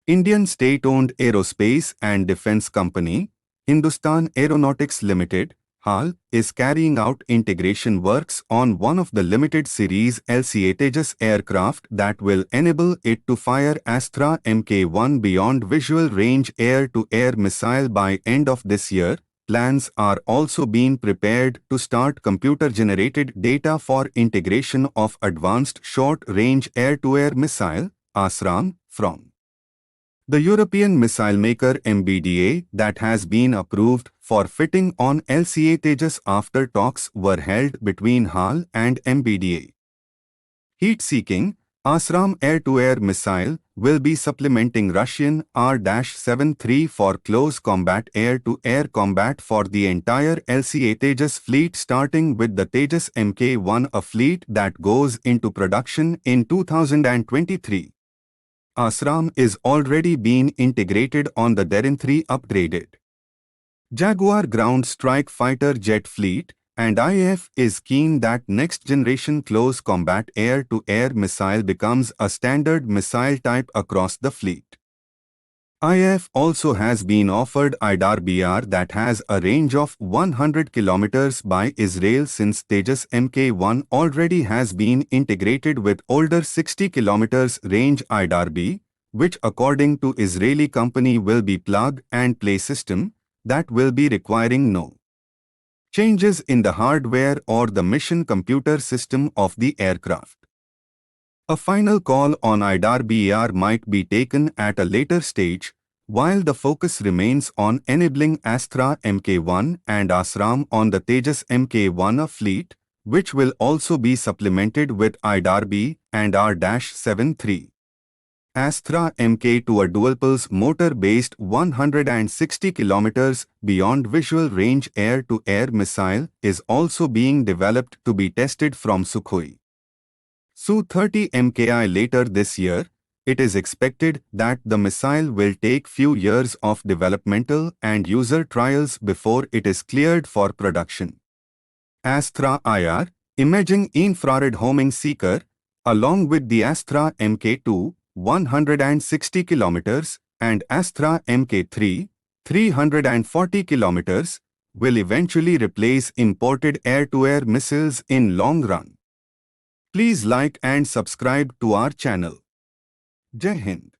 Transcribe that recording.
Indian state-owned aerospace and defense company, Hindustan Aeronautics Limited, HAL, is carrying out integration works on one of the limited series LCA Tejas aircraft that will enable it to fire Astra Mk1 beyond visual range air-to-air missile by end of this year. Plans are also being prepared to start computer-generated data for integration of advanced short-range air-to-air missile, ASRAAM, from the European missile maker MBDA that has been approved for fitting on LCA Tejas after talks were held between HAL and MBDA. Heat-seeking, ASRAAM air-to-air missile will be supplementing Russian R-73 for close combat air-to-air combat for the entire LCA Tejas fleet, starting with the Tejas Mk1, a fleet that goes into production in 2023. ASRAAM is already being integrated on the Derrin 3 upgraded Jaguar ground strike fighter jet fleet, and IAF is keen that next-generation close combat air-to-air missile becomes a standard missile type across the fleet. IAF also has been offered IDAR-BR that has a range of 100 km by Israel, since Tejas Mk1 already has been integrated with older 60 km range IDAR-B, which according to Israeli company will be plug-and-play system that will be requiring no changes in the hardware or the mission computer system of the aircraft. A final call on IDAR-BR might be taken at a later stage, while the focus remains on enabling Astra Mk1 and ASRAAM on the Tejas Mk1 fleet, which will also be supplemented with IDAR-B and R-73. Astra Mk2, a dual-pulse motor-based 160 km beyond visual range air-to-air missile, is also being developed to be tested from Sukhoi Su-30 Mki later this year. It is expected that the missile will take few years of developmental and user trials before it is cleared for production. Astra IR, Imaging Infrared Homing Seeker, along with the Astra Mk2, 160 km, and Astra Mk3, 340 km, will eventually replace imported air-to-air missiles in long run. Please like and subscribe to our channel. Jai Hind.